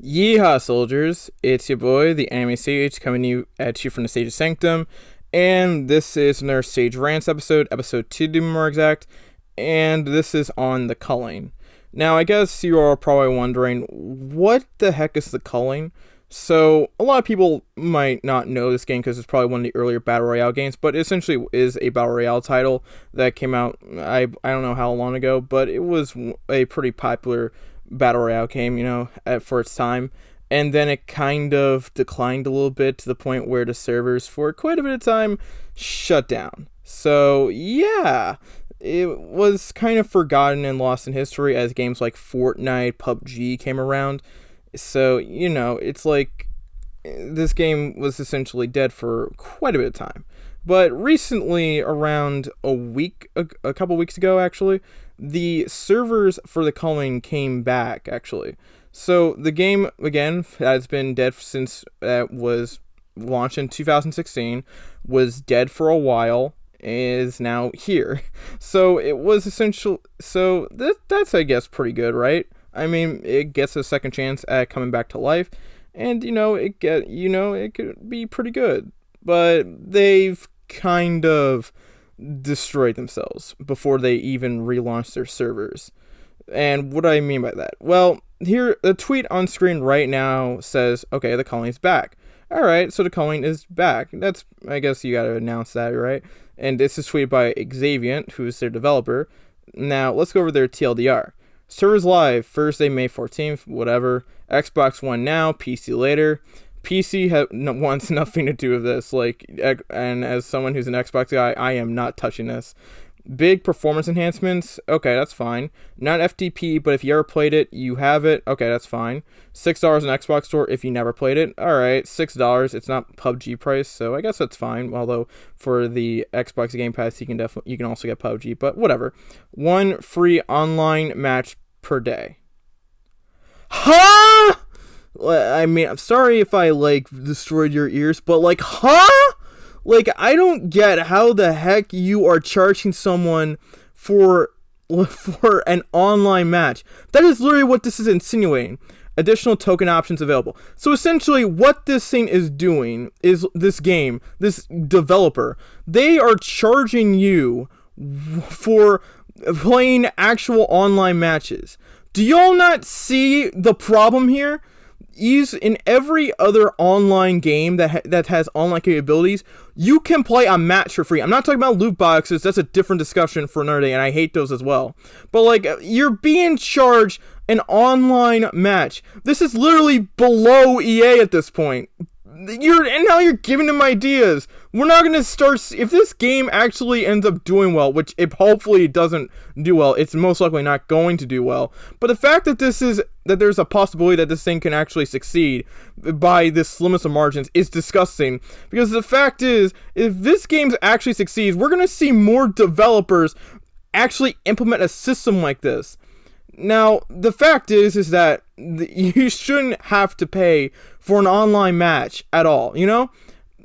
Yeehaw, soldiers! It's your boy, the Anime Sage, coming at you from the Sage's Sanctum, and this is another Sage Rants episode, episode 2 to be more exact, and this is on the Culling. Now, I guess you are probably wondering, what the heck is the Culling? So, a lot of people might not know this game because it's probably one of the earlier Battle Royale games, but it essentially is a Battle Royale title that came out, I don't know how long ago, but it was a pretty popular Battle Royale game, for its time. And then it kind of declined a little bit to the point where the servers, for quite a bit of time, shut down. So, yeah, it was kind of forgotten and lost in history as games like Fortnite, PUBG came around. So, it's like this game was essentially dead for quite a bit of time. But recently, around a couple weeks ago, actually, the servers for the Culling came back, actually. So the game, again, has been dead since it was launched in 2016, was dead for a while, is now here. So it was essential. So that's, I guess, pretty good, right? I mean, it gets a second chance at coming back to life, and it could be pretty good. But they've kind of destroyed themselves before they even relaunched their servers. And what do I mean by that? Well, here, the tweet on screen right now says, okay, the Culling's back. Alright, so the Culling is back. That's, I guess you gotta announce that, right? And this is tweeted by Xavient, who's their developer. Now, let's go over their TLDR. Servers live, Thursday, May 14th, whatever. Xbox One now, PC later. PC wants nothing to do with this, and as someone who's an Xbox guy, I am not touching this. Big performance enhancements, okay, that's fine. Not FTP, but if you ever played it, you have it, okay, that's fine. $6 in Xbox Store if you never played it, alright, $6, it's not PUBG price, so I guess that's fine, although for the Xbox Game Pass, you can also get PUBG, but whatever. One free online match per day. Huh? I mean, I'm sorry if I, destroyed your ears, but, huh? I don't get how the heck you are charging someone for an online match. That is literally what this is insinuating. Additional token options available. So essentially, what this thing is doing is this game, this developer, they are charging you for playing actual online matches. Do y'all not see the problem here? In every other online game that has online capabilities, you can play a match for free. I'm not talking about loot boxes. That's a different discussion for another day, and I hate those as well. But, you're being charged an online match. This is literally below EA at this point. And now you're giving them ideas. We're not going to start... If this game actually ends up doing well, which it hopefully doesn't do well, it's most likely not going to do well. But the fact that there's a possibility that this thing can actually succeed by the slimmest of margins is disgusting. Because the fact is, if this game actually succeeds, we're going to see more developers actually implement a system like this. Now, the fact is that you shouldn't have to pay for an online match at all,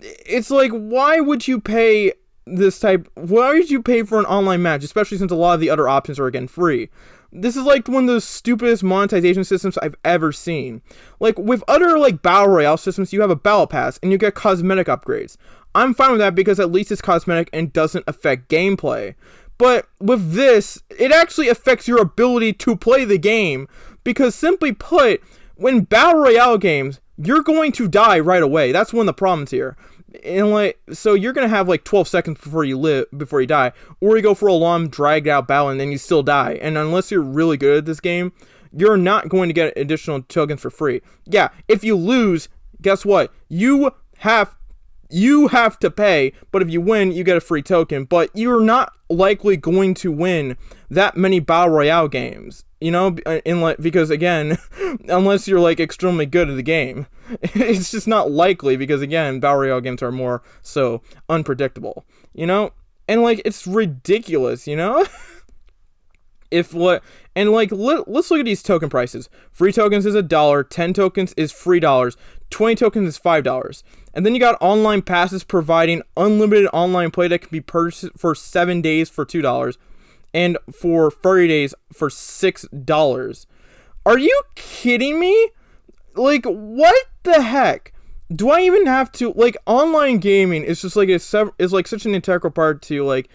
It's why would you pay why would you pay for an online match, especially since a lot of the other options are, again, free? This is, one of the stupidest monetization systems I've ever seen. With other, Battle Royale systems, you have a Battle Pass, and you get cosmetic upgrades. I'm fine with that because at least it's cosmetic and doesn't affect gameplay. But with this, it actually affects your ability to play the game, because simply put, when Battle Royale games, you're going to die right away. That's one of the problems here. And so you're going to have 12 seconds before you die, or you go for a long dragged out battle and then you still die. And unless you're really good at this game, you're not going to get additional tokens for free. Yeah, if you lose, guess what? You have to pay, but if you win, you get a free token. But you're not likely going to win that many Battle Royale games, because, again, unless you're, extremely good at the game. It's just not likely, because, again, Battle Royale games are more so unpredictable, And, it's ridiculous, Let's look at these token prices. Free tokens is $1, 10 tokens is $3, 20 tokens is $5. And then you got online passes providing unlimited online play that can be purchased for 7 days for $2 and for 30 days for $6. Are you kidding me? Like, what the heck? Do I even have to, like, online gaming is just like is like such an integral part to, like,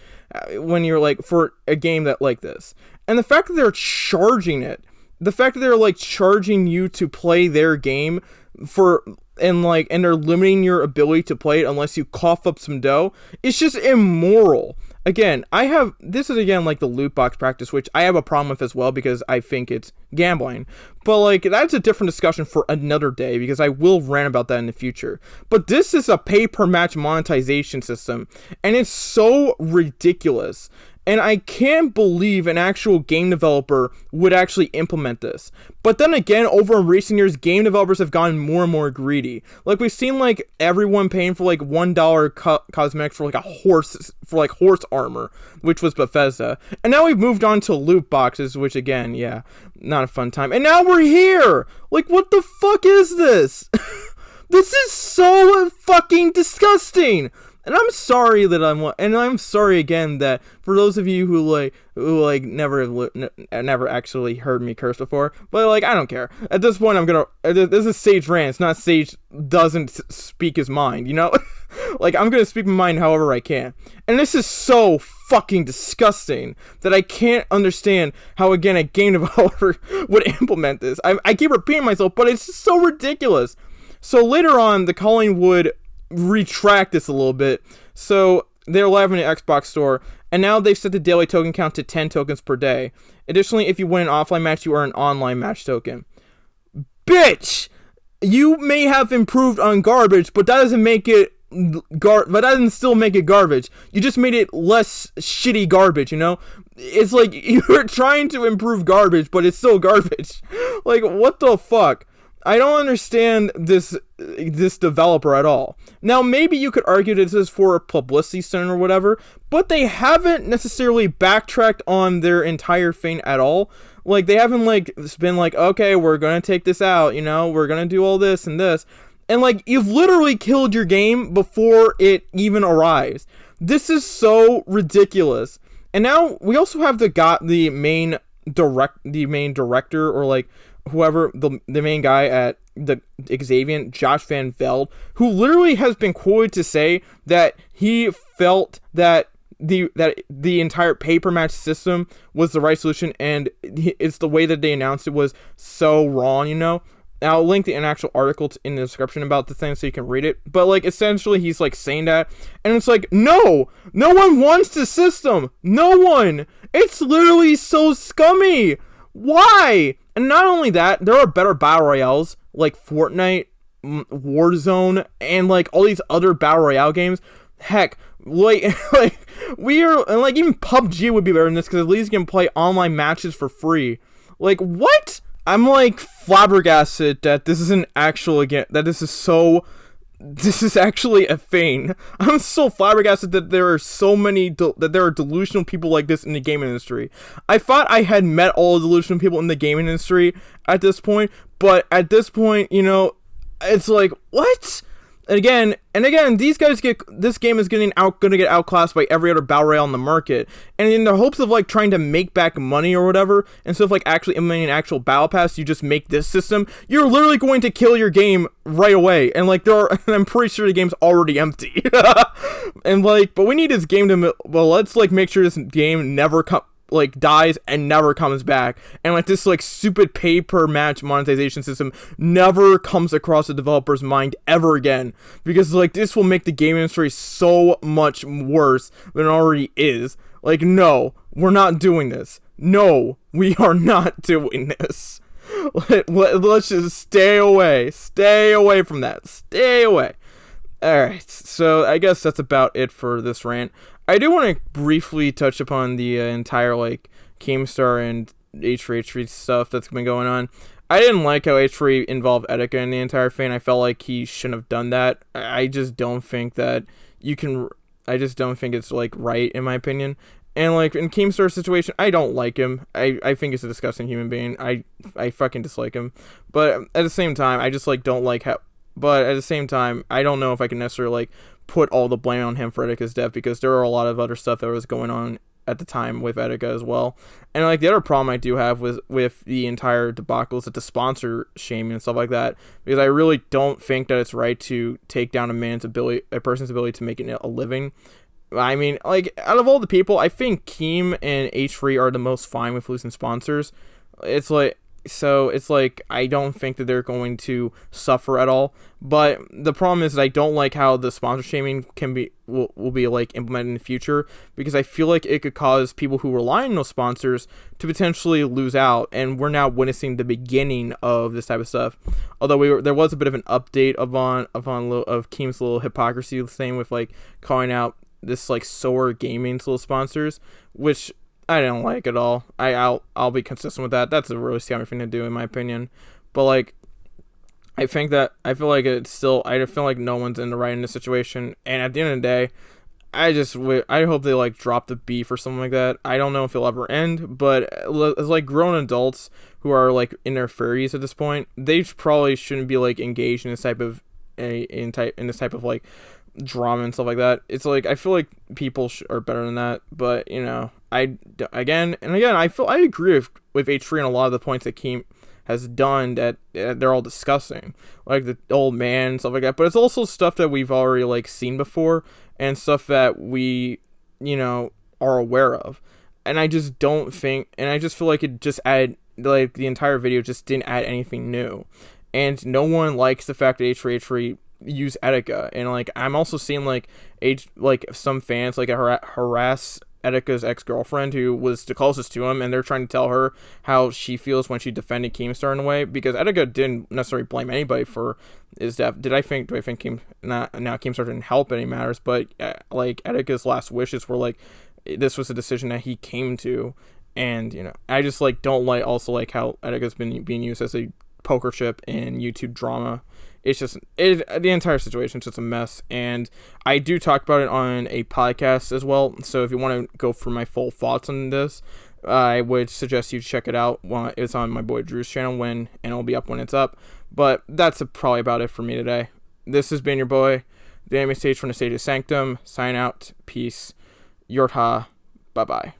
when you're like for a game that like this. And the fact that they're charging it, the fact that they're like charging you to play their game for, and they're limiting your ability to play it unless you cough up some dough, it's just immoral. Again, this is again like the loot box practice, which I have a problem with as well because I think it's gambling. But like, that's a different discussion for another day because I will rant about that in the future. But this is a pay per match monetization system, and it's so ridiculous. And I can't believe an actual game developer would actually implement this. But then again, over in recent years, game developers have gotten more and more greedy. Like, we've seen, like, everyone paying for, like, $1 cosmetics for, like, horse armor, which was Bethesda. And now we've moved on to loot boxes, which, again, yeah, not a fun time. And now we're here! Like, what the fuck is this? This is so fucking disgusting! And I'm sorry that I'm sorry again that for those of you who never actually heard me curse before, but like, I don't care. At this point, this is Sage Rants, not Sage doesn't speak his mind, you know? Like, I'm gonna speak my mind however I can. And this is so fucking disgusting that I can't understand how, again, a game developer would implement this. I keep repeating myself, but it's just so ridiculous. So later on, the Culling would retract this a little bit. So they're live in the Xbox store, and now they've set the daily token count to 10 tokens per day. Additionally, if you win an offline match, you earn an online match token. Bitch! You may have improved on garbage, but that doesn't make it but that doesn't still make it garbage. You just made it less shitty garbage, you know? It's like you're trying to improve garbage, but it's still garbage. Like, what the fuck? I don't understand this developer at all. Now, maybe you could argue this is for a publicity stunt or whatever, but they haven't necessarily backtracked on their entire thing at all. Like, they haven't, like, been like, okay, we're gonna take this out, you know, we're gonna do all this and this. And, like, you've literally killed your game before it even arrives. This is so ridiculous. And now, we also have the main director, or, like, whoever, the main guy at the Xavier, Josh Van Velde, who literally has been quoted to say that he felt that the entire paper match system was the right solution, and it's the way that they announced it was so wrong, you know? Now, I'll link an actual article in the description about the thing so you can read it. But, like, essentially, he's, like, saying that. And it's like, no one wants the system. No one. It's literally so scummy. Why? And not only that, there are better battle royales, like Fortnite, Warzone, and, like, all these other battle royale games. Heck, like even PUBG would be better than this, because at least you can play online matches for free. Like, what? I'm, like, flabbergasted that this is actually a thing. I'm so flabbergasted that there are so many, that there are delusional people like this in the gaming industry. I thought I had met all the delusional people in the gaming industry at this point, but at this point, you know, it's like, what? And again, this game is gonna get outclassed by every other battle royale on the market. And in the hopes of, like, trying to make back money or whatever, instead of, like, actually implementing an actual battle pass, you just make this system, you're literally going to kill your game right away. And, like, I'm pretty sure the game's already empty. And, like, but we need this game to, well, let's, like, make sure this game never dies and never comes back, and, like, this, like, stupid pay-per-match monetization system never comes across the developer's mind ever again, because, like, this will make the game industry so much worse than it already is. Like, no, we're not doing this. No, we are not doing this. Let's just stay away from that, stay away. Alright, so I guess that's about it for this rant. I do want to briefly touch upon the entire, like, Keemstar and H3 stuff that's been going on. I didn't like how H3 involved Etika in the entire thing. I felt like he shouldn't have done that. I just don't think that I just don't think it's, like, right, in my opinion. And, like, in Keemstar's situation, I don't like him. I think he's a disgusting human being. I fucking dislike him. But at the same time, I just, like, don't like how... But at the same time, I don't know if I can necessarily, like, put all the blame on him for Etika's death, because there are a lot of other stuff that was going on at the time with Etika as well. And like the other problem I do have with the entire debacle is that the sponsor shaming and stuff like that, because I really don't think that it's right to take down a person's ability to make a living. I mean, like, out of all the people, I think Keem and H3 are the most fine with losing sponsors. It's like, I don't think that they're going to suffer at all. But the problem is I don't like how the sponsor shaming will be, like, implemented in the future, because I feel like it could cause people who rely on those sponsors to potentially lose out, and we're now witnessing the beginning of this type of stuff. Although there was a bit of an update of Keem's little hypocrisy, same with, like, calling out this like Soar Gaming's little sponsors, which I don't like at all. I'll be consistent with that. That's a really scummy thing to do, in my opinion. But like, I feel like no one's in the right in this situation. And at the end of the day, I hope they like drop the beef or something like that. I don't know if it'll ever end, but as like grown adults who are like in their 30s at this point, they probably shouldn't be like engaged in this type of like drama and stuff like that. It's like I feel like people are better than that, but you know, I agree with H3 on a lot of the points that Keem has done that they're all disgusting, like the old man and stuff like that. But it's also stuff that we've already like seen before and stuff that we, you know, are aware of. And I just feel like it just added, like the entire video just didn't add anything new, and no one likes the fact that H3 use Etika. And like I'm also seeing like some fans like harass Etika's ex-girlfriend, who was the closest to him, and they're trying to tell her how she feels when she defended Keemstar in a way, because Etika didn't necessarily blame anybody for his death. Do I think Keemstar didn't help any matters, but like Etika's last wishes were like, this was a decision that he came to. And you know, I just like don't like also like how Etika's been being used as a poker chip in YouTube drama. It's just the entire situation is just a mess, and I do talk about it on a podcast as well. So if you want to go for my full thoughts on this, I would suggest you check it out. It's on my boy Drew's channel and it'll be up when it's up. But that's probably about it for me today. This has been your boy, the Anime Sage from the Stage of Sanctum. Sign out. Peace. Yorta. Bye bye.